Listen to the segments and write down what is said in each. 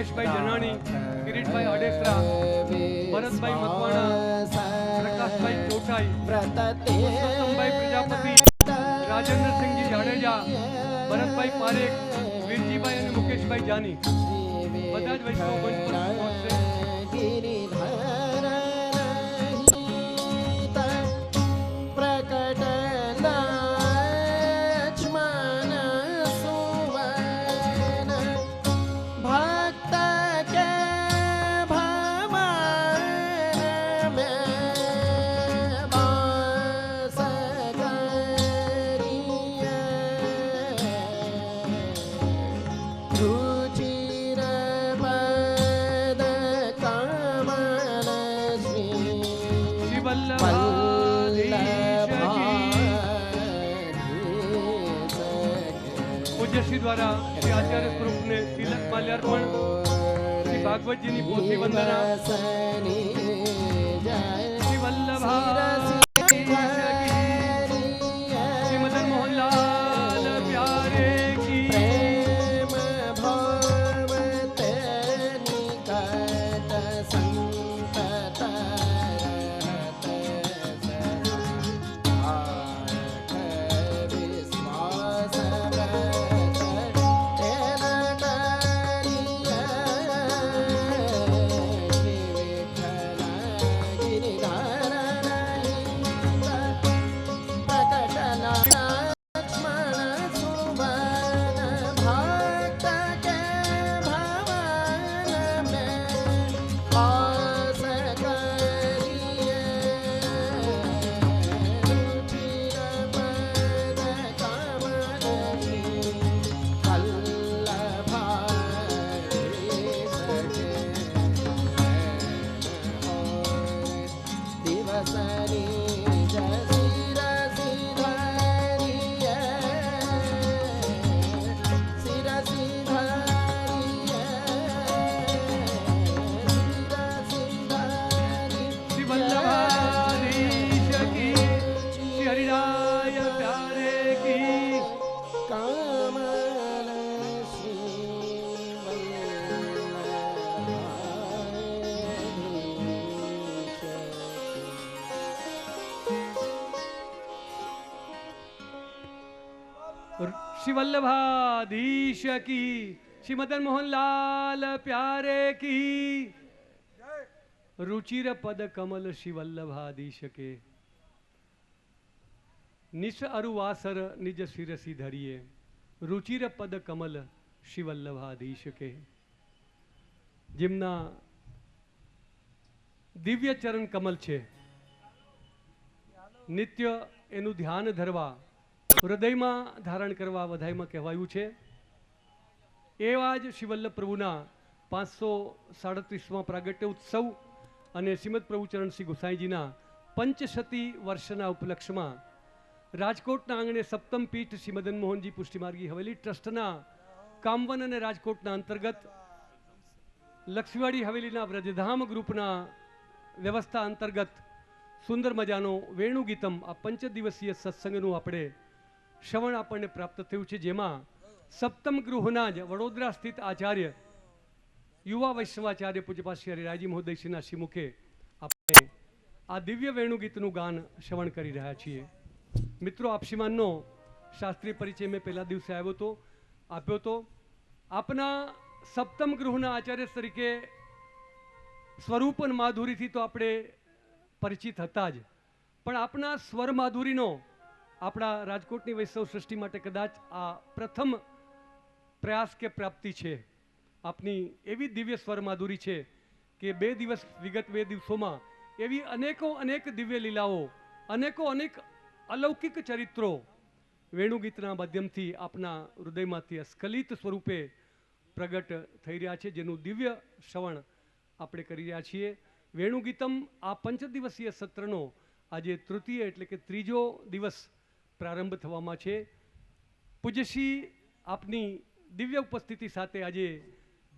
મહેશભાઈ જનાણી, કિરીટભાઈ આડેસરા, ભરતભાઈ મકવાણા, પ્રકાશભાઈ ચોટાઈ, પુરુષોત્તમભાઈ પ્રજાપતિ, રાજેન્દ્રસિંહજી જાડેજા, ભરતભાઈ પારેખ, વીરજીભાઈ અને મુકેશભાઈ જાની બધા જ વૈષ્ણવ મંચ પર પહોંચશે. પૂજ્યશ્રી દ્વારા શ્રી આચાર્ય સ્વરૂપને તિલક માલ્યાર્પણ, શ્રી ભાગવતજીની પોથી વંદના, શ્રી વલ્લભા શ્રી મદન મોહનલાલ પ્યારે કી. श्री वल्लभाधीश की, श्री मदन मोहन लाल प्यारे की. रुचिर पद कमल श्री वल्लभाधीश के, निश अरुवासर निज शिरसी धरिए. रुचिर पद कमल श्री वल्लभाधीश के. जिमना दिव्य चरण कमल छे, नित्य एनु ध्यान धरवा, હૃદયમાં ધારણ કરવા વધાઈમાં કહેવાયું છે. એવા જ શ્રી વલ્લભ પ્રભુના 537મા પ્રાગટ્ય ઉત્સવ અને શ્રીમદ પ્રભુચરણ શ્રી ગુસાઈજીના પંચશતી વર્ષના ઉપલક્ષમાં રાજકોટના આંગણે સપ્તમ પીઠ શ્રી મદન મોહનજી પુષ્ટિમાર્ગી હવેલી ટ્રસ્ટના કામવન અને રાજકોટના અંતર્ગત લક્ષ્મીવાડી હવેલીના વ્રજધામ ગ્રુપના વ્યવસ્થા અંતર્ગત સુંદર મજાનો વેણુગીતમ આ 5 દિવસીય સત્સંગનું આપણે શ્રવણ આપણને પ્રાપ્ત થયું છે, જેમાં સપ્તમ ગૃહના જ વડોદરા સ્થિત આચાર્ય યુવા વૈષ્ણવાચાર્ય પૂજ્યપાદ શ્રી હરિરાયજી મહોદયશ્રીના શ્રીમુખે આપણે આ દિવ્ય વેણુગીતનું ગાન શ્રવણ કરી રહ્યા છીએ. મિત્રો, આપશીમાનનો શાસ્ત્રીય પરિચય મેં પહેલા દિવસે આપ્યો તો આપના સપ્તમ ગૃહના આચાર્ય તરીકે સ્વરૂપ અને માધુરીથી તો આપણે પરિચિત હતા જ, પણ આપના સ્વર માધુરીનો આપણા રાજકોટની વૈષ્ણવ સૃષ્ટિ માટે કદાચ આ પ્રથમ પ્રયાસ કે પ્રાપ્તિ છે. આપની એવી દિવ્ય સ્વર માધુરી છે કે વિગત બે દિવસોમાં એવી અનેક દિવ્ય લીલાઓ, અનેક અલૌકિક ચરિત્રો વેણુગીતના માધ્યમથી આપના હૃદયમાંથી અસ્ખલિત સ્વરૂપે પ્રગટ થઈ રહ્યા છે, જેનું દિવ્ય શ્રવણ આપણે કરી રહ્યા છીએ. વેણુગીતમ આ 5 દિવસીય સત્રનો આજે તૃતીય એટલે કે ત્રીજો દિવસ પ્રારંભ થવામાં છે. પૂજ્યશ્રી આપની દિવ્ય ઉપસ્થિતિ સાથે આજે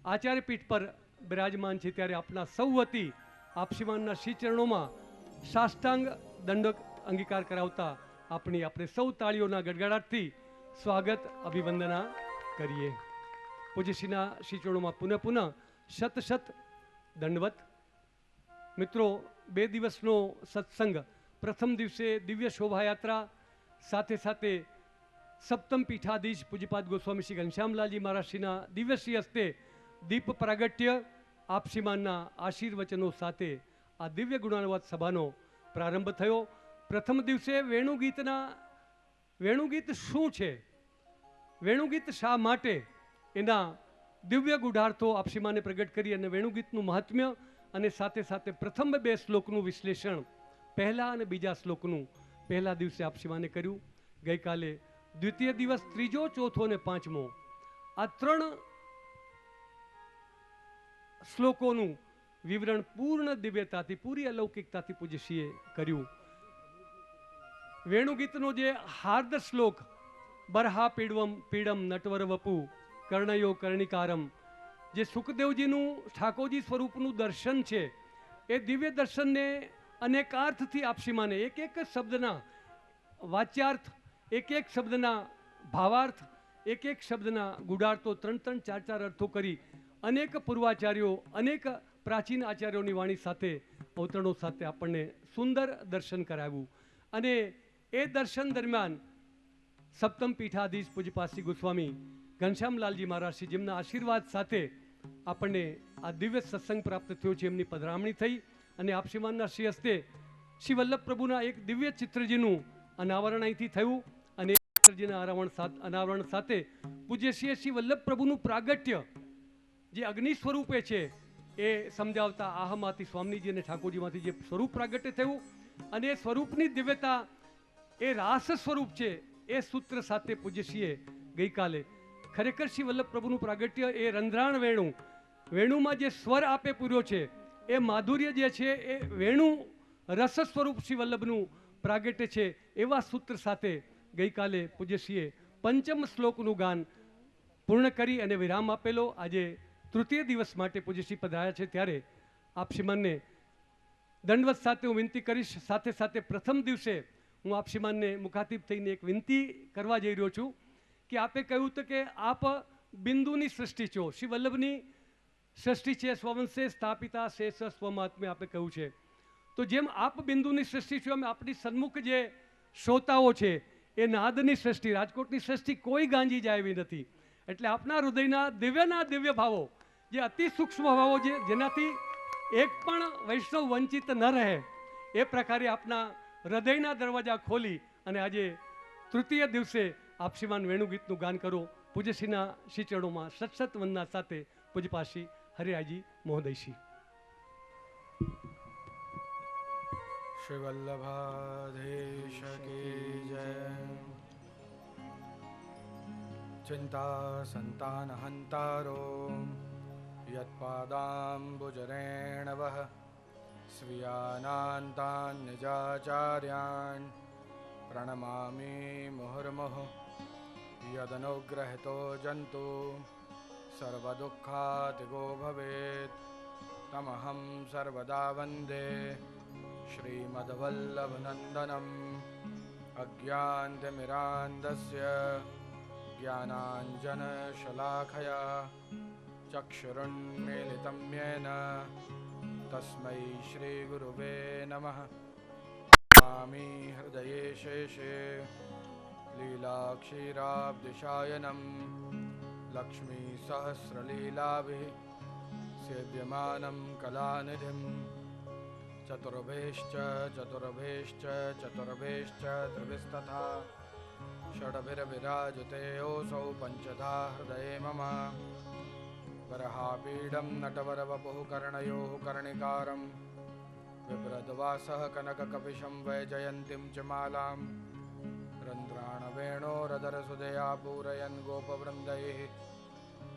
આચાર્યપીઠ પર બિરાજમાન છે, ત્યારે આપના સૌ વતી આપશીમાનના શ્રી ચરણોમાં સાષ્ટાંગ દંડક અંગીકાર કરાવતા આપણે સૌ તાળીઓના ગડગડાટથી સ્વાગત અભિવંદના કરીએ. પૂજ્યશ્રીના શ્રી ચરણોમાં પુનઃ શત શત દંડવત. મિત્રો, 2 દિવસનો સત્સંગ, પ્રથમ દિવસે દિવ્ય શોભાયાત્રા, સાથે સાથે સપ્તમ પીઠાધીશ પૂજ્યપાદ ગોસ્વામી શ્રી ઘનશ્યામલાલજી મહારાજશ્રીના દિવ્યશ્રી હસ્તે દીપ પ્રાગટ્ય, આપશ્રીમાનના આશીર્વચનો સાથે આ દિવ્ય ગુણાનુવાદ સભાનો પ્રારંભ થયો. પ્રથમ દિવસે વેણુગીત શું છે, વેણુગીત શા માટે, એના દિવ્ય ગુઢાર્થો આપશ્રીમાને પ્રગટ કરી અને વેણુગીતનું મહાત્મ્ય અને સાથે સાથે પ્રથમ 2 શ્લોકનું વિશ્લેષણ, પહેલા અને બીજા શ્લોકનું પહેલા દિવસે આપશ્રીમાને કર્યું. ગઈકાલે દ્વિતીય દિવસ, ત્રીજો, ચોથો અને પાંચમો, આ 3 શ્લોકોનું વિવરણ પૂર્ણ દિવ્યતાથી, પૂરી અલૌકિકતાથી પૂજ્યશ્રીએ કર્યું. વેણુગીતનો જે હાર્દ શ્લોક, બરહા પીડમ નટવર વપુ કર્ણયો કર્ણિકારમ, જે સુખદેવજીનું ઠાકોરજી સ્વરૂપનું દર્શન છે, એ દિવ્ય દર્શનને અનેકાર્થથી આપશ્રીમાને એક શબ્દના વાચ્યાર્થ, એક શબ્દના ભાવાર્થ, એક શબ્દના ગુઢાર્થો, 3, 4 અર્થો કરી અનેક પૂર્વાચાર્યો, અનેક પ્રાચીન આચાર્યોની વાણી સાથે, અવતરણો સાથે આપણને સુંદર દર્શન કરાવ્યું. અને એ દર્શન દરમિયાન સપ્તમ પીઠાધીશ પૂજ્યપાદ શ્રી ગોસ્વામી ઘનશ્યામલાલજી મહારાજશ્રી, જેમના આશીર્વાદ સાથે આપણને આ દિવ્ય સત્સંગ પ્રાપ્ત થયો છે, એમની પધરામણી થઈ અને આપશ્રીમાનના શ્રી હસ્તે શ્રી વલ્લભ પ્રભુના એક દિવ્ય ચિત્રજીનું અનાવરણ અહીંથી થયું. અને એ ચિત્રજીના અનાવરણ સાથે પૂજ્યશ્રીએ શ્રી વલ્લભ પ્રભુનું પ્રાગટ્ય જે અગ્નિ સ્વરૂપે છે એ સમજાવતા આહમાંથી સ્વામીજી અને ઠાકોરજીમાંથી જે સ્વરૂપ પ્રાગટ્ય થયું, અને એ સ્વરૂપની દિવ્યતા એ રાસ સ્વરૂપ છે, એ સૂત્ર સાથે પૂજ્યશ્રીએ ગઈકાલે ખરેખર શ્રી વલ્લભ પ્રભુનું પ્રાગટ્ય એ રંધ્રાણ વેણુમાં જે સ્વર આપે પૂર્યો છે, એ માધુર્ય જે છે એ વેણુ રસ સ્વરૂપ શ્રી વલ્લભનું પ્રાગટ્ય છે, એવા સૂત્ર સાથે ગઈકાલે પૂજ્યશ્રીએ પંચમ શ્લોકનું ગાન પૂર્ણ કરી અને વિરામ આપેલો. આજે તૃતીય દિવસ માટે પૂજ્યશ્રી પધાર્યા છે, ત્યારે આપશ્રીમાનને દંડવત સાથે હું વિનંતી કરીશ. સાથે સાથે પ્રથમ દિવસે હું આપશ્રીમાનને મુખાતિબ થઈને એક વિનંતી કરવા જઈ રહ્યો છું કે આપે કહ્યું હતું કે આપ બિંદુની સૃષ્ટિ છો, શ્રી વલ્લભની સૃષ્ટિ છે, સ્વવંશે સ્થાપિતા શેષ સ્વમાત્મે આપે કહ્યું છે. તો જેમ આપ બિંદુની સૃષ્ટિ છો, એમ આપણી સન્મુખ જે શ્રોતાઓ છે એ નાદની સૃષ્ટિ, રાજકોટની સૃષ્ટિ કોઈ ગાંજી જાય એવી નથી. એટલે આપના હૃદયના દિવ્ય ભાવો, જે અતિ સૂક્ષ્મ ભાવો, જેનાથી એક પણ વૈષ્ણવ વંચિત ન રહે, એ પ્રકારે આપના હૃદયના દરવાજા ખોલી અને આજે તૃતીય દિવસે આપશ્રીમાન વેણુગીતનું ગાન કરો. પૂજ્યશ્રીના શ્રી ચરણોમાં સતસત વંદના સાથે પૂજ્યપાશ્રી હરિરાયજી મહોદયશ્રી. श्री वल्लभाधीश की जय. चिंता संतान हंतारो यत्पादाम्बुजरेण वह स्वीयानान्तान् निजाचार्यान् प्रणमामि मुहुर्मुहुः. यदनुग्रहितो जन्तु सर्वदुःखातिगो भवेत् तमहं सर्वदा वन्दे श्रीमद्वल्लभनन्दनम्. अज्ञानतिमिरान्धस्य ज्ञानाञ्जनशलाखया चक्षुरुन्मीलितं येन तस्मै श्रीगुरुवे नमः. नमामि हृदये शेषे लीलाक्षीराब्धिशायनं लक्ष्मीसहस्रलीलाभिः सेव्यमानं कलानिधिं. चतुर्भेश्च त्रिभिस्तथा षड्भिर्विराजते योऽसौ पञ्चधा हृदये मम. बरहापीडं नटवरवपुः कर्णयोः कर्णिकारं बिभ्रद्वासः कनककपिशं वैजयन्तीं च मालां. रन्ध्राणवेणोरधरसुधया पूरयन् गोपवृन्दैः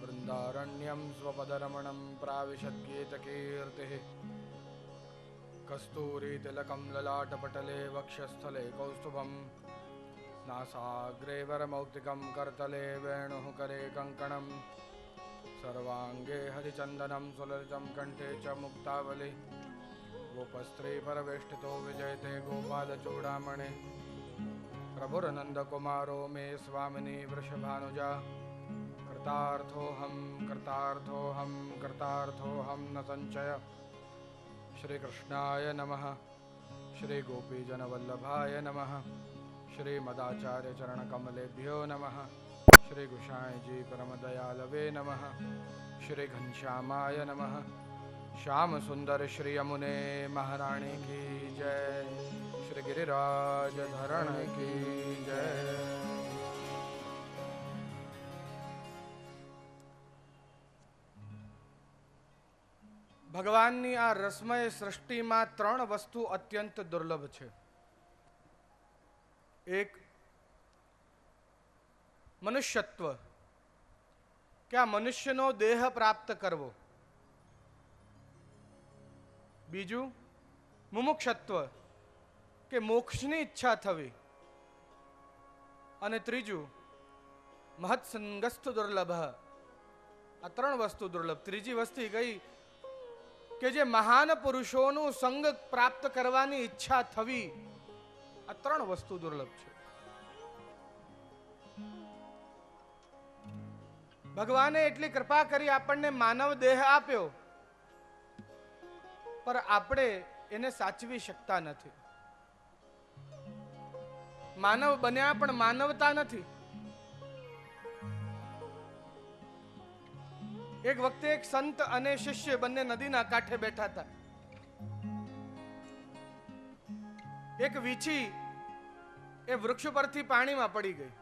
वृन्दारण्यं स्वपदरमणं प्राविशद्गीतकीर्तिः. कस्तूरीतिलकं ललाटपटले वक्षस्थले कौस्तुभं नासाग्रे वरमौक्तिकं करतले वेणुः करे कङ्कणं. सर्वाङ्गे हरिचन्दनं सुललितं कण्ठे च मुक्तावली. गोपस्त्रीपरवेष्टितो विजयते गोपालचूडामणि. प्रभुरनन्दकुमारो मे स्वामिनी वृषभानुजा. कृतार्थोऽहं कृतार्थोऽहं कृतार्थोऽहं न संशय। श्री कृष्णाय नमः। श्री गोपीजनवल्लभाय नमः। श्री मदाचार्य चरणकमलेभ्यो नमः। श्री गोसाई जी परमदयालवे नमः। श्री घनश्यामाय नमः। श्याम सुंदर श्री यमुने महारानी की जय। श्री गिरिराज धरण की जय। ભગવાનની આ રસમય સૃષ્ટિમાં ત્રણ વસ્તુ અત્યંત દુર્લભ છે. એક મનુષ્યત્વ, કે આ મનુષ્યનો દેહ પ્રાપ્ત કરવો. બીજું મુમુક્ષત્વ, કે મોક્ષની ઈચ્છા થવી. અને ત્રીજું મહત્સંગસ્થ દુર્લભ. આ ત્રણ વસ્તુ દુર્લભ. ત્રીજી વસ્તુ કઈ કે જે મહાન પુરુષોનું સંગ પ્રાપ્ત કરવાની ઈચ્છા થવી. આ ત્રણ વસ્તુ દુર્લભ છે. ભગવાને એટલી કૃપા કરી આપણને માનવ દેહ આપ્યો, પર આપણે એને સાચવી શકતા નથી. માનવ બન્યા પણ માનવતા નથી. એક વખતે એક સંત અને શિષ્ય બંને નદીના કાંઠે બેઠા હતા. એક વીછી એ વૃક્ષ પરથી પાણીમાં પડી ગઈ.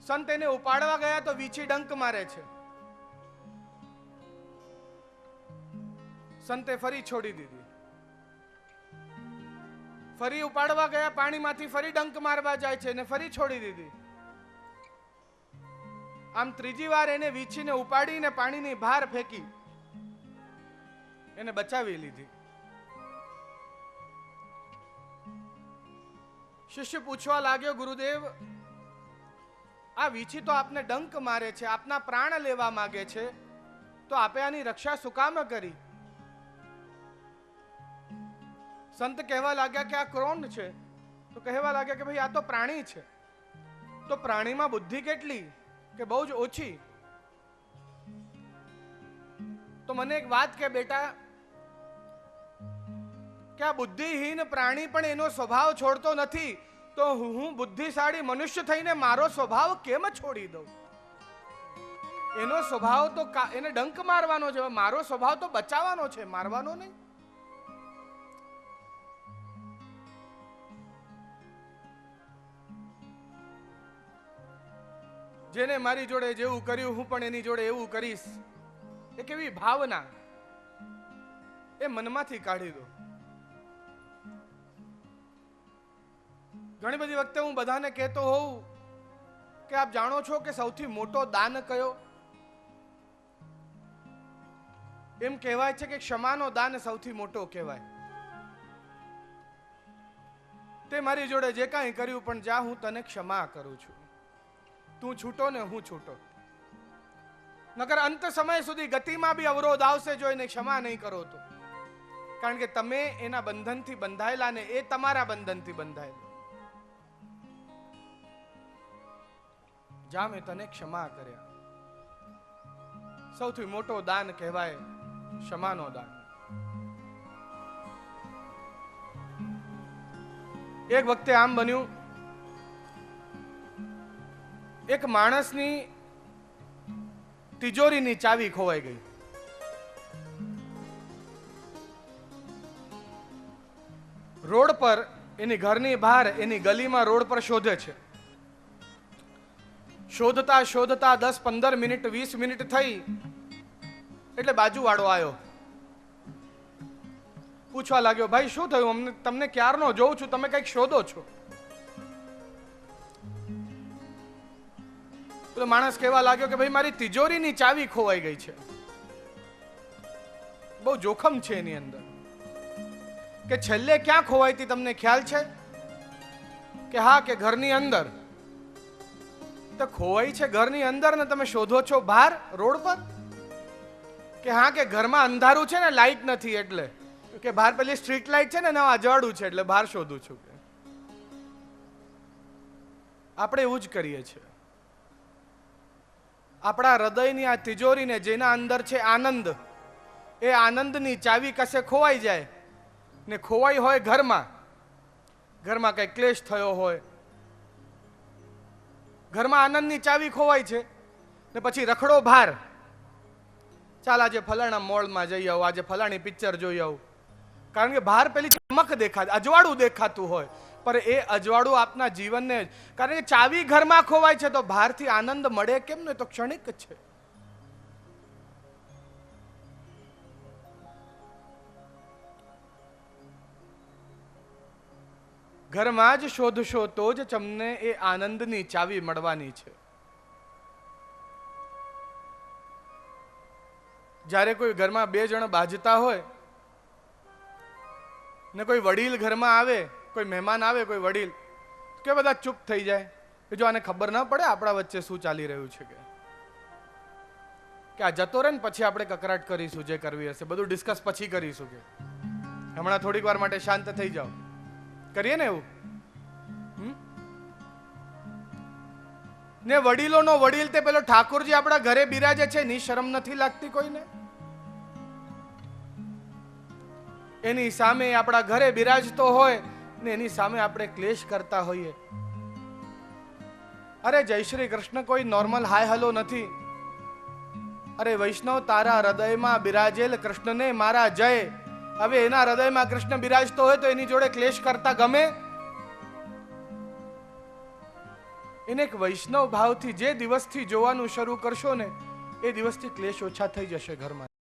સંત એને ઉપાડવા ગયા તો વીછી ડંક મારે છે. સંતે ફરી છોડી દીધી. ફરી ઉપાડવા ગયા પાણીમાંથી, ફરી ડંક મારવા જાય છે ને ફરી છોડી દીધી. આમ ત્રીજી વાર એને વીછીને ઉપાડીને પાણીની બહાર ફેંકી એને બચાવી લીધી. શિષ્ય પૂછવા લાગ્યો, ગુરુદેવ, આ વીછી તો આપને ડંક મારે છે, આપના પ્રાણ લેવા માંગે છે, તો આપે આની રક્ષા શું કામ કરી? સંત કહેવા લાગ્યા કે આ કોણ છે? તો કહેવા લાગ્યા કે ભાઈ આ તો પ્રાણી છે. તો પ્રાણીમાં બુદ્ધિ કેટલી? કે બહુ જ ઓછી. તો મને એક વાત કે બેટા, કે આ બુદ્ધિહીન પ્રાણી પણ એનો સ્વભાવ છોડતો નથી, તો હું બુદ્ધિશાળી મનુષ્ય થઈને મારો સ્વભાવ કેમ છોડી દઉં? એનો સ્વભાવ તો એને ડંક મારવાનો છે, મારો સ્વભાવ તો બચાવવાનો છે, મારવાનો નહીં. જેને મારી જોડે જેવું કર્યું હું પણ એની જોડે એવું કરીશ, એ કેવી ભાવના, એ મનમાંથી કાઢી દો. ઘણી બધી વખતે હું બધાને કહેતો હોઉં કે આપ જાણો છો કે સૌથી મોટો દાન કયો? એમ કહેવાય છે કે ક્ષમાનો દાન સૌથી મોટો કહેવાય. તે મારી જોડે જે કાંઈ કર્યું, પણ જા હું તને ક્ષમા કરું છું. તું છૂટો ને હું છૂટો. નકર અંત સમય સુધી ગતિમાં બી અવરોધ આવશે જો એને ક્ષમા નહીં કરો તો. કારણ કે તમે એના બંધનથી બંધાયેલા ને એ તમારા બંધનથી બંધાયેલા. જા મેં તને ક્ષમા કર્યા. સૌથી મોટો દાન કહેવાય ક્ષમાનો દાન. એક વખતે આમ બન્યું, એક માણસની તિજોરીની ચાવી ખોવાઈ ગઈ. રોડ પર, એની ઘરની બહાર, એની ગલીમાં રોડ પર શોધે છે. શોધતા શોધતા 10-15 મિનિટ 20 મિનિટ થઈ એટલે બાજુવાળો આવ્યો. પૂછવા લાગ્યો, ભાઈ શું થયું? તમને ક્યારનો જોઉં છું, તમે કંઈક શોધો છો. તો માણસ કહેવા લાગ્યો કે ભાઈ મારી તિજોરીની ચાવી ખોવાઈ ગઈ છે. બહુ જોખમ છે એની અંદર. કે છેલ્લે ક્યાં ખોવાઈ હતી તમને ખ્યાલ છે? કે હા, કે ઘરની અંદર. તો ખોવાઈ છે ઘરની અંદર ને તમે શોધો છો બહાર રોડ પર? કે હા, કે ઘરમાં અંધારું છે ને, લાઈટ નથી એટલે. કે બહાર પેલી સ્ટ્રીટ લાઈટ છે ને, અજવાળું છે એટલે બહાર શોધું છું. આપણે એવું જ કરીએ છીએ. આપણા હૃદયની આ તિજોરીને જેના અંદર છે આનંદ, એ આનંદની ચાવી કશે ખોવાઈ જાય ને ખોવાઈ હોય ઘરમાં, ઘરમાં કઈ ક્લેશ થયો હોય, ઘરમાં આનંદની ચાવી ખોવાઈ છે ને પછી રખડો ભાર, ચાલ આજે ફલાણા મોલમાં જઈ આવું, આજે ફલાણી પિક્ચર જોઈ આવું, કારણ કે બહાર પેલી ચમક દેખાતી, અજવાળું દેખાતું હોય, પણ એ અજવાળું આપના જીવનને, કારણ કે ચાવી ઘરમાં ખોવાય છે તો બહારથી આનંદ મળે કેમ ને, તો ક્ષણિક છે. ઘરમાં જ શોધશો તો જ તમને એ આનંદની ચાવી મળવાની છે. જ્યારે કોઈ ઘરમાં બે જણ બાજતા હોય ને કોઈ વડીલ ઘરમાં આવે, કોઈ મહેમાન આવે, કોઈ વડીલ, કે બધા ચૂપ થઈ જાય કે જો આને ખબર ના પડે આપણા વચ્ચે શું ચાલી રહ્યું છે, કે આ જતો રહે ને પછી આપણે કકરાટ કરીશું, જે કરવી હશે બધું ડિસ્કસ પછી કરીશું, કે હમણાં થોડીક વાર માટે શાંત થઈ જાઓ, કરીએ ને એવું. ને વડીલોનો વડીલ તે પેલો ઠાકોરજી આપણા ઘરે બિરાજે છે, ની શરમ નથી લાગતી કોઈને? એની સામે આપણા ઘરે બિરાજતો હોય ને એની સામે આપણે ક્લેશ કરતા હોઈએ. અરે જય શ્રી કૃષ્ણ કોઈ નોર્મલ હાય હલો નથી. અરે વૈષ્ણવ, તારા હૃદયમાં બિરાજેલ કૃષ્ણને મારા જય. હવે એના હૃદયમાં કૃષ્ણ બિરાજતો હોય તો એની જોડે ક્લેશ કરતા ગમે? એને એક વૈષ્ણવ ભાવથી જે દિવસથી જોવાનું શરૂ કરશો ને, એ દિવસથી ક્લેશ ઓછા થઈ જશે ઘરમાં.